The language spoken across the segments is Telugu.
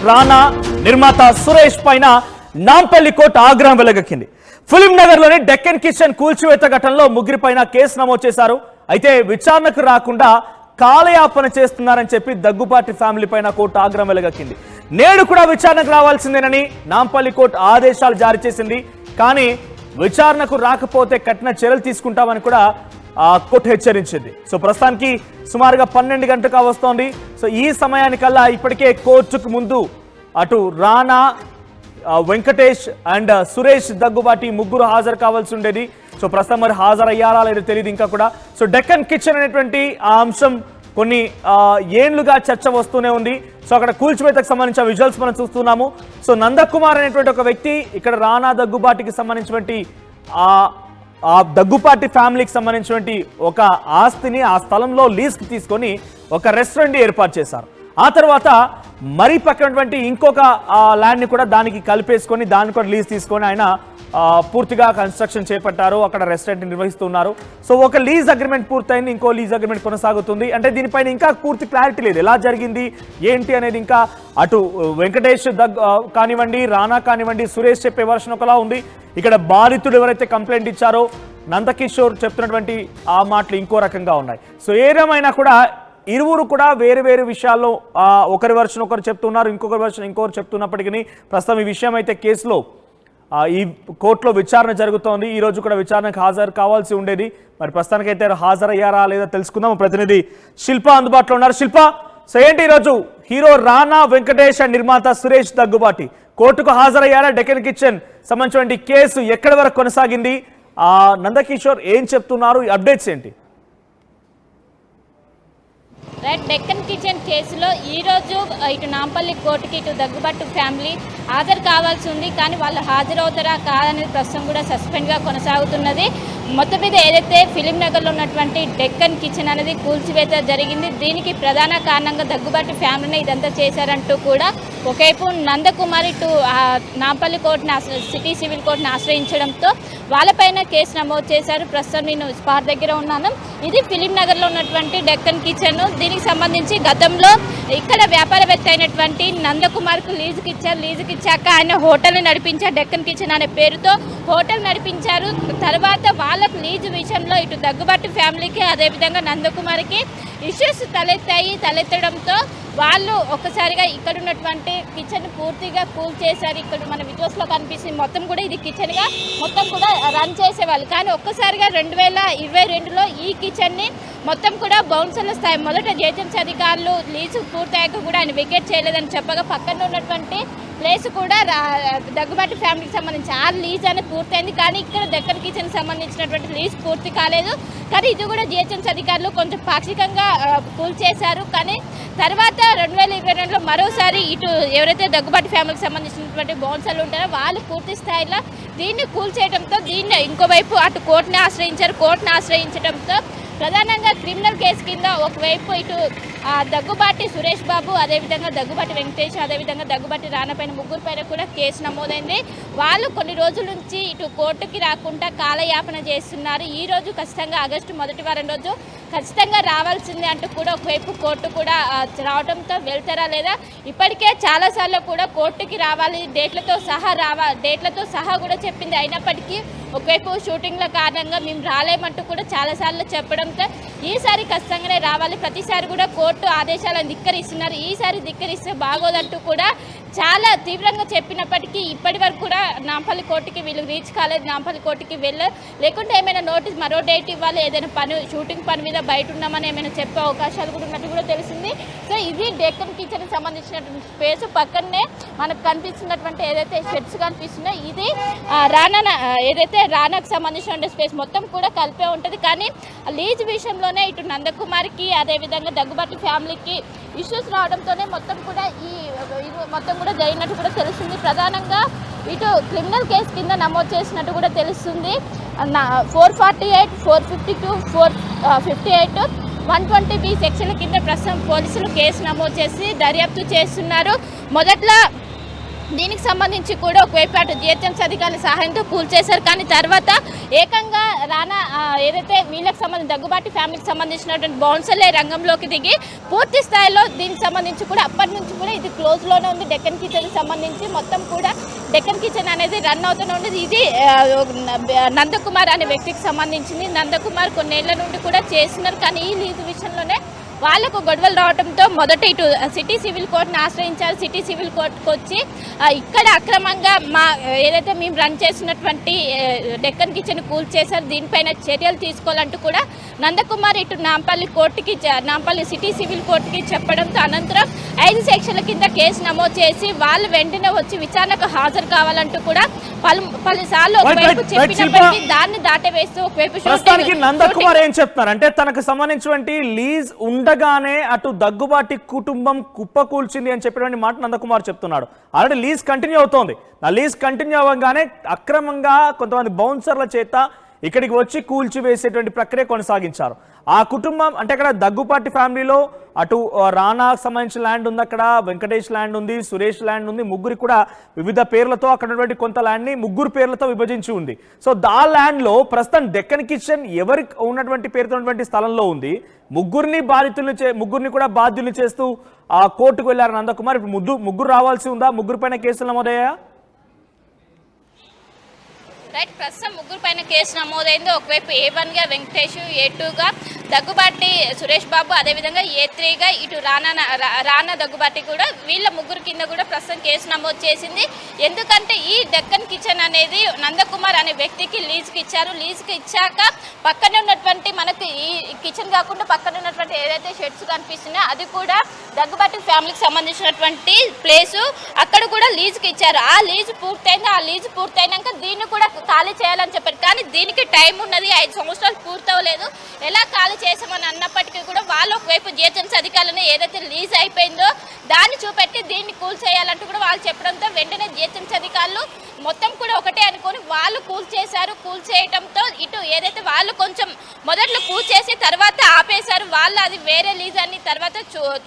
రానా నిర్మాత సురేష్ పైన నాంపల్లి కోర్టు ఆగ్రహం వెలగక్కింది. ఫిలిం నగర్ లోని డెక్కన్ కిచెన్ కూల్చివేత ఘటనలో ముగ్గురిపైన కేసు నమోదు చేశారు. అయితే విచారణకు రాకుండా కాలయాపన చేస్తున్నారని చెప్పి దగ్గుబాటి ఫ్యామిలీ పైన కోర్టు ఆగ్రహం వెలగక్కింది. నేడు కూడా విచారణకు రావాల్సిందేనని నాంపల్లి కోర్టు ఆదేశాలు జారీ చేసింది. కానీ విచారణకు రాకపోతే కఠిన చర్యలు తీసుకుంటామని కూడా కోర్టు హెచ్చరించింది. సో ప్రస్తుతానికి సుమారుగా 12 గంటలుగా వస్తోంది. సో ఈ సమయానికల్లా ఇప్పటికే కోర్టుకు ముందు అటు రానా, వెంకటేష్ అండ్ సురేష్ దగ్గుబాటి ముగ్గురు హాజరు కావాల్సి ఉండేది. సో ప్రస్తుతం మరి హాజరయ్యారా లేదో తెలియదు ఇంకా కూడా. సో డెక్కన్ కిచెన్ అనేటువంటి ఆ అంశం కొన్ని ఏళ్లుగా చర్చ వస్తూనే ఉంది. సో అక్కడ కూల్చివేతకు సంబంధించిన విజువల్స్ మనం చూస్తున్నాము. సో నందకుమార్ అనేటువంటి ఒక వ్యక్తి ఇక్కడ రానా దగ్గుబాటికి సంబంధించినటువంటి ఆ దగ్గుపాటి ఫ్యామిలీకి సంబంధించినటువంటి ఒక ఆస్తిని ఆ స్థలంలో లీజ్కి తీసుకొని ఒక రెస్టారెంట్ ఏర్పాటు చేశారు. ఆ తర్వాత మరి పక్కనటువంటి ఇంకొక ల్యాండ్ని కూడా దానికి కలిపేసుకొని దాన్ని కూడా లీజ్ తీసుకొని ఆయన పూర్తిగా కన్స్ట్రక్షన్ చేపట్టారు. అక్కడ రెస్టారెంట్ నిర్వహిస్తున్నారు. సో ఒక లీజ్ అగ్రిమెంట్ పూర్తయింది, ఇంకో లీజ్ అగ్రిమెంట్ కొనసాగుతుంది. అంటే దీనిపైన ఇంకా పూర్తి క్లారిటీ లేదు, ఎలా జరిగింది ఏంటి అనేది. ఇంకా అటు వెంకటేష్ కానివ్వండి, రానా కానివ్వండి, సురేష్ చెప్పే వర్షన్ ఒకలా ఉంది. ఇక్కడ బాధితుడు ఎవరైతే కంప్లైంట్ ఇచ్చారో నందకిషోర్ చెప్తున్నటువంటి ఆ మాటలు ఇంకో రకంగా ఉన్నాయి. సో ఏదేమైనా కూడా ఇరువురు కూడా వేరు వేరు విషయాల్లో ఒకరి వర్షన్ ఒకరు చెప్తున్నారు, ఇంకొకరి వర్షన్ ఇంకొకరు చెప్తున్నప్పటికీ ప్రస్తుతం ఈ విషయం అయితే కేసులో ఈ కోర్టులో విచారణ జరుగుతోంది. ఈ రోజు కూడా విచారణకు హాజరు కావాల్సి ఉండేది. మరి ప్రస్తుతానికైతే హాజరయ్యారా లేదా తెలుసుకుందాం. ప్రతినిధి శిల్ప అందుబాటులో ఉన్నారు. శిల్ప, సో ఏంటి ఈరోజు హీరో రానా, వెంకటేష్ అండ్ నిర్మాత సురేష్ దగ్గుబాటి కోర్టుకు హాజరయ్యారా? డెక్కన్ కిచెన్ సంబంధించిన కేసు ఎక్కడి వరకు కొనసాగింది? నందకిషోర్ ఏం చెప్తున్నారు? అప్డేట్స్ ఏంటి? డెక్కన్ కిచెన్ కేసులో ఈరోజు ఇటు నాంపల్లి కోర్టుకి ఇటు దగ్గుబాటు ఫ్యామిలీ హాజరు కావాల్సి ఉంది. కానీ వాళ్ళు హాజరవుతారా కాదనేది ప్రస్తుతం కూడా సస్పెండ్గా కొనసాగుతున్నది. మొత్తం మీద ఏదైతే ఫిలిం నగర్లో ఉన్నటువంటి డెక్కన్ కిచెన్ అనేది కూల్చివేత జరిగింది, దీనికి ప్రధాన కారణంగా దగ్గుబాటు ఫ్యామిలీనే ఇదంతా చేశారంటూ కూడా ఒకవైపు నందకుమార్ ఇటు నాంపల్లి కోర్టుని సిటీ సివిల్ కోర్టుని ఆశ్రయించడంతో వాళ్ళపైన కేసు నమోదు చేశారు. ప్రస్తుతం నేను స్పాట్ దగ్గర ఉన్నాను. ఇది ఫిలిం నగర్లో ఉన్నటువంటి డెక్కన్ కిచెన్. దీనికి సంబంధించి గతంలో ఇక్కడ వ్యాపారవేత్త అయినటువంటి నందకుమార్కు లీజుకి ఇచ్చారు. లీజుకి ఇచ్చాక ఆయన హోటల్ని నడిపించారు. డెక్కన్ కిచెన్ అనే పేరుతో హోటల్ నడిపించారు. తర్వాత వాళ్ళకు లీజు విషయంలో ఇటు దగ్గుబాటు ఫ్యామిలీకి అదేవిధంగా నందకుమార్కి ఇష్యూస్ తలెత్తడంతో వాళ్ళు ఒక్కసారిగా ఇక్కడ ఉన్నటువంటి కిచెన్ పూర్తిగా కూల్ చేశారు. ఇక్కడ మన విజువల్స్లో కనిపిస్తుంది. మొత్తం కూడా ఇది కిచెన్గా మొత్తం కూడా రన్ చేసేవాళ్ళు. కానీ ఒక్కసారిగా 2022లో ఈ కిచెన్ని మొత్తం కూడా బౌన్సర్ల స్థాయి మొదట ఏజెన్సీ అధికారులు లీజు పూర్తయ్యాక కూడా ఆయన వెకేట్ చేయలేదని చెప్పగా పక్కన ఉన్నటువంటి ప్లేస్ కూడా దగ్గుబాటి ఫ్యామిలీకి సంబంధించి ఆ లీజ్ అనేది పూర్తయింది. కానీ ఇక్కడ డెక్కన్ కిచెన్కి సంబంధించినటువంటి లీజ్ పూర్తి కాలేదు. కానీ ఇది కూడా జిహెచ్ఎంసీ అధికారులు కొంచెం పాక్షికంగా కూల్ చేశారు. కానీ తర్వాత 2022లో మరోసారి ఇటు ఎవరైతే దగ్గుబాటి ఫ్యామిలీకి సంబంధించినటువంటి బౌన్సర్లు ఉంటారో వాళ్ళు పూర్తి స్థాయిలో దీన్ని కూల్ చేయడంతో దీన్ని ఇంకోవైపు అటు కోర్టుని ఆశ్రయించారు. కోర్టుని ఆశ్రయించడంతో ప్రధానంగా క్రిమినల్ కేసు కింద ఒకవైపు ఇటు దగ్గుబాటి సురేష్ బాబు, అదేవిధంగా దగ్గుబాటి వెంకటేష్, అదేవిధంగా దగ్గుబాటి రానా పైన ముగ్గురు పైన కూడా కేసు నమోదైంది. వాళ్ళు కొన్ని రోజుల నుంచి ఇటు కోర్టుకి రాకుండా కాలయాపన చేస్తున్నారు. ఈ రోజు ఖచ్చితంగా ఆగస్టు మొదటి వారం రోజు ఖచ్చితంగా రావాల్సిందే అంటూ కూడా ఒకవైపు కోర్టు కూడా రావడంతో వెళ్తారా లేదా, ఇప్పటికే చాలాసార్లు కూడా కోర్టుకి రావాలి డేట్లతో సహా కూడా చెప్పింది. అయినప్పటికీ ఒకవైపు షూటింగ్ల కారణంగా మేము రాలేమంటూ కూడా చాలాసార్లు చెప్పడంతో ఈసారి ఖచ్చితంగానే రావాలి, ప్రతిసారి కూడా కోర్టు ఆదేశాలను ధిక్కరిస్తున్నారు, ఈసారి ధిక్కరిస్తే బాగోదంటూ కూడా చాలా తీవ్రంగా చెప్పినప్పటికీ ఇప్పటి వరకు కూడా నాంపల్లి కోర్టుకి వీళ్ళు రీచ్ కాలేదు. నాంపల్లి కోర్టుకి లేకుంటే ఏమైనా నోటీస్ మరో డేట్ ఇవ్వాలి, ఏదైనా షూటింగ్ పని మీద బయట ఉన్నామని ఏమైనా చెప్పే అవకాశాలు కూడా ఉన్నట్టు కూడా తెలిసింది. సో ఇది డెక్కన్ కిచెన్కి సంబంధించినటువంటి స్పేస్. పక్కనే మనకు కనిపిస్తున్నటువంటి ఏదైతే షెడ్స్ కనిపిస్తున్నాయో ఇది ఏదైతే రానాకు సంబంధించిన స్పేస్ మొత్తం కూడా కలిపే ఉంటుంది. కానీ లీజ్ విషయంలోనే ఇటు నందకుమార్కి అదేవిధంగా దగ్గుబాటి ఫ్యామిలీకి ఇష్యూస్ రావడంతోనే మొత్తం కూడా మొత్తం కూడా జరిగినట్టు కూడా తెలుస్తుంది. ప్రధానంగా ఇటు క్రిమినల్ కేసు కింద నమోదు చేసినట్టు కూడా తెలుస్తుంది. 448, 452, 458, 120B సెక్షన్ల కింద ప్రస్తుతం పోలీసులు కేసు నమోదు చేసి దర్యాప్తు చేస్తున్నారు. మొదట్లో దీనికి సంబంధించి కూడా ఒకవైపు అటు జిహెచ్ఎంసీ అధికారుల సహాయంతో కూల్చేశారు. కానీ తర్వాత ఏకంగా రానా ఏదైతే వీళ్ళకి సంబంధించి దగ్గుబాటి ఫ్యామిలీకి సంబంధించినటువంటి బౌన్సర్లే రంగంలోకి దిగి పూర్తి స్థాయిలో దీనికి సంబంధించి కూడా అప్పటి నుంచి కూడా ఇది క్లోజ్లోనే ఉంది. డెక్కన్ కిచెన్కి సంబంధించి మొత్తం కూడా డెక్కన్ కిచెన్ అనేది రన్ అవుతూనే ఉండేది. ఇది నందకుమార్ అనే వ్యక్తికి సంబంధించింది. నందకుమార్ కొన్నేళ్ల నుండి కూడా చేస్తున్నారు. కానీ ఈ లీజు విషయంలోనే వాళ్ళకు గొడవలు రావడంతో మొదట ఇటు సిటీ సివిల్ కోర్టును ఆశ్రయించారు. సిటీ సివిల్ కోర్టుకు వచ్చి ఇక్కడ అక్రమంగా ఏదైతే మేము రన్ చేసినటువంటి డెక్కన్ కిచెన్ కూల్చేశారు, దీనిపైన చర్యలు తీసుకోవాలంటూ కూడా నందకుమార్ ఇటు నాంపల్లి సిటీ సివిల్ కోర్టుకి చెప్పడంతో అనంతరం 5 సెక్షన్ల కింద కేసు నమోదు చేసి వాళ్ళు వెంటనే వచ్చి విచారణకు హాజరు కావాలంటూ కూడా పలుసార్లు ఒకవైపు చెప్పినప్పటికీ దాన్ని దాటవేస్తూ ఒకవైపు నందకుమార్ ఏం చెప్తున్నారు అంటే తనకు సంబంధించినటువంటి లీజ్ ఉండగానే అటు దగ్గుబాటి కుటుంబం కుప్పకూల్చింది అని చెప్పినటువంటి మాట నందకుమార్ చెప్తున్నాడు. ఆల్రెడీ లీజ్ కంటిన్యూ అవుతోంది. ఆ లీజ్ కంటిన్యూ అవ్వగానే అక్రమంగా కొంతమంది బౌన్సర్ల చేత ఇక్కడికి వచ్చి కూల్చివేసేటువంటి ప్రక్రియ కొనసాగించారు. ఆ కుటుంబం అంటే అక్కడ దగ్గుపాటి ఫ్యామిలీలో అటు రానాకు సంబంధించిన ల్యాండ్ ఉంది, అక్కడ వెంకటేష్ ల్యాండ్ ఉంది, సురేష్ ల్యాండ్ ఉంది. ముగ్గురు కూడా వివిధ పేర్లతో అక్కడ ఉన్నటువంటి కొంత ల్యాండ్ని ముగ్గురు పేర్లతో విభజించి ఉంది. సో దా ల్యాండ్లో ప్రస్తుతం డెక్కన్ కిచెన్ ఎవరికి ఉన్నటువంటి పేరుతో ఉన్నటువంటి స్థలంలో ఉంది. ముగ్గురిని కూడా బాధ్యుల్ని చేస్తూ ఆ కోర్టుకు వెళ్లారు నందకుమార్. ఇప్పుడు ముగ్గురు రావాల్సి ఉందా? ముగ్గురు పైన కేసులు నమోదయ్యా? రైట్, ప్రస్తుతం ముగ్గురు పైన కేసు నమోదైంది. ఒకవైపు A1గా వెంకటేష్, A2గా దగ్గుబాటి సురేష్ బాబు, అదేవిధంగా A3గా ఇటు రానా దగ్గుబాటి కూడా వీళ్ళ ముగ్గురు కింద కూడా ప్రస్తుతం కేసు నమోదు చేసింది. ఎందుకంటే ఈ డెక్కన్ కిచెన్ అనేది నందకుమార్ అనే వ్యక్తికి లీజుకి ఇచ్చారు. లీజుకి ఇచ్చాక పక్కనే ఉన్నటువంటి మనకి ఈ కిచెన్ కాకుండా పక్కన ఉన్నటువంటి ఏదైతే షెడ్స్ కనిపిస్తున్నాయో అది కూడా దగ్గుబాటి ఫ్యామిలీకి సంబంధించినటువంటి ప్లేసు. అక్కడ కూడా లీజుకి ఇచ్చారు. ఆ లీజు పూర్తయింది. ఆ లీజు పూర్తయినాక దీన్ని కూడా ఖాళీ చేయాలని చెప్పారు. కానీ దీనికి టైం ఉన్నది, 5 సంవత్సరాలు పూర్తవలేదు. ఎలా ఖాళీ చేసామని అన్నప్పటికీ కూడా వాళ్ళు ఒకవైపు జిహెచ్ఎంసీ అధికారులను ఏదైతే లీజ్ అయిపోయిందో దాన్ని చూపెట్టి దీన్ని కూల్ చేయాలంటూ కూడా వాళ్ళు చెప్పడంతో వెంటనే జిహెచ్ఎంసీ అధికారులు మొత్తం కూడా ఒకటే అనుకొని వాళ్ళు కూల్ చేశారు. కూల్ చేయడంతో ఇటు ఏదైతే వాళ్ళు కొంచెం మొదట్లో కూల్ చేసి తర్వాత ఆపేశారు. వాళ్ళు అది వేరే లీజ్ అని తర్వాత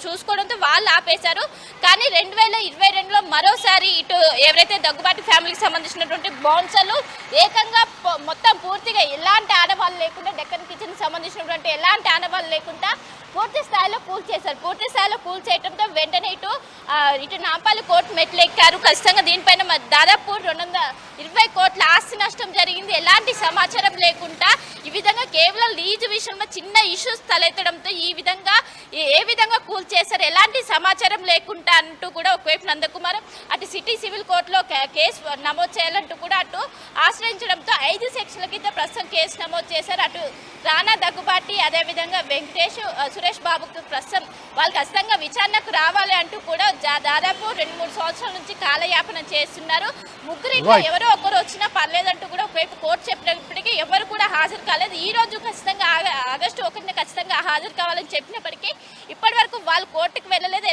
చూసుకోవడంతో వాళ్ళు ఆపేశారు. కానీ 2022లో మరోసారి ఇటు ఎవరైతే దగ్గుబాటి ఫ్యామిలీకి సంబంధించినటువంటి బౌన్సర్లు ఏకంగా మొత్తం పూర్తిగా ఎలాంటి ఆడవాళ్ళు లేకుండా డెక్కన్ కిచెన్కి సంబంధించినటువంటి ఎలాంటి ఆడవాళ్ళు లేకుండా పూర్తి స్థాయిలో కూల్ చేశారు. పూర్తి స్థాయిలో కూల్ చేయడంతో వెంటనే ఇటు నాంపల్లి కోర్టు మెట్లు ఎక్కారు. ఖచ్చితంగా దీనిపైన దాదాపు 220 కోట్ల ఆస్తి నష్టం జరిగింది. ఎలాంటి సమాచారం లేకుండా ఈ విధంగా కేవలం లీజు విషయంలో చిన్న ఇష్యూస్ తలెత్తడంతో ఏ విధంగా కూల్ చేశారు, ఎలాంటి సమాచారం లేకుండా అంటూ కూడా ఒకవైపు నందకుమార్ అటు సిటీ సివిల్ కోర్టులో కేసు నమోదు చేయాలంటూ కూడా అటు ఆశ్రయించడంతో 5 సెక్షన్ల కింద ప్రస్తుతం కేసు నమోదు చేశారు. అటు రానా దగ్గుబాటి అదేవిధంగా వెంకటేష్, సురేష్ బాబుకు ప్రస్తుతం వాళ్ళు ఖచ్చితంగా విచారణకు రావాలి అంటూ కూడా దాదాపు 2-3 సంవత్సరాల నుంచి కాలయాపన చేస్తున్నారు. ముగ్గురు ఇంకా ఎవరో ఒకరు వచ్చినా పర్లేదంటూ కూడా ఒకవైపు కోర్టు చెప్పినప్పటికీ ఎవరు కూడా హాజరు కాలేదు. ఈ రోజు ఖచ్చితంగా ఆగస్టు 1న ఖచ్చితంగా హాజరు కావాలని చెప్పినప్పటికీ ఇప్పటి వరకు వాళ్ళు కోర్టుకు వెళ్ళలేదు.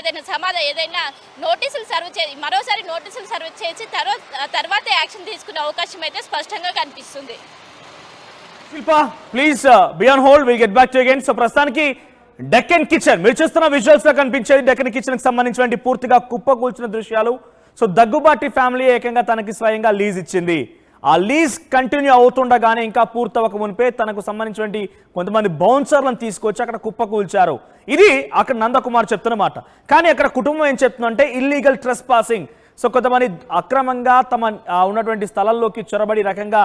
ఏదైనా నోటీసులు సర్వ్ చేసి మరోసారి నోటీసులు సర్వ్ చేసి తర్వాత యాక్షన్ తీసుకునే అవకాశం అయితే స్పష్టంగా కనిపిస్తుంది. Shilpa, please be on hold, will get back to again. So ప్రస్తుతానికి డెక్కన్ కిచెన్ మీరు చూస్తున్న విజువల్స్ లో కనిపించేది డెక్కన్ కిచెన్ కి సంబంధించినటువంటి పూర్తిగా కుప్పకూల్చిన దృశ్యాలు. సో దగ్గుబాటి ఫ్యామిలీ ఏకంగా తనకి స్వయంగా లీజ్ ఇచ్చింది. ఆ లీజ్ కంటిన్యూ అవుతుండగానే ఇంకా పూర్తవక మునిపే తనకు సంబంధించినటువంటి కొంతమంది బౌన్సర్లను తీసుకొచ్చి అక్కడ కుప్పకూల్చారు. ఇది అక్కడ నందకుమార్ చెప్తున్నమాట. కానీ అక్కడ కుటుంబం ఏం చెప్తుందంటే ఇల్లీగల్ ట్రెస్ పాసింగ్. సో కొంతమంది అక్రమంగా తమ ఉన్నటువంటి స్థలాల్లోకి చొరబడి రకంగా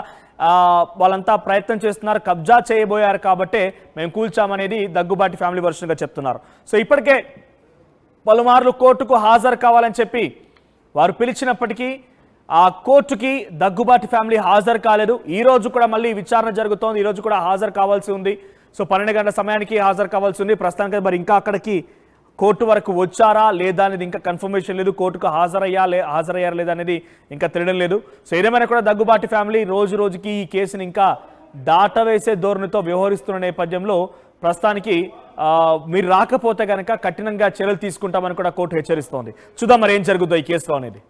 వాళ్ళంతా ప్రయత్నం చేస్తున్నారు, కబ్జా చేయబోయారు కాబట్టే మేము కూల్చామనేది దగ్గుబాటి ఫ్యామిలీ వర్షన్గా చెప్తున్నారు. సో ఇప్పటికే పలుమార్లు కోర్టుకు హాజరు కావాలని చెప్పి వారు పిలిచినప్పటికీ ఆ కోర్టుకి దగ్గుబాటి ఫ్యామిలీ హాజరు కాలేదు. ఈ రోజు కూడా మళ్ళీ విచారణ జరుగుతోంది. ఈ రోజు కూడా హాజరు కావాల్సి ఉంది. సో 12 గంటల సమయానికి హాజరు కావాల్సి ఉంది. ప్రస్తుతానికి మరి ఇంకా అక్కడికి కోర్టు వరకు వచ్చారా లేదా అనేది ఇంకా కన్ఫర్మేషన్ లేదు. కోర్టుకు హాజరయ్యారా లేదా అనేది ఇంకా తెలియడం లేదు. సో ఏదేమైనా కూడా దగ్గుబాటి ఫ్యామిలీ రోజు రోజుకి ఈ కేసుని ఇంకా దాటవేసే ధోరణితో వ్యవహరిస్తున్న నేపథ్యంలో ప్రస్తుతానికి మీరు రాకపోతే కనుక కఠినంగా చర్యలు తీసుకుంటామని కూడా కోర్టు హెచ్చరిస్తోంది. చూద్దాం మరి ఏం జరుగుతుందో ఈ కేసులో అనేది.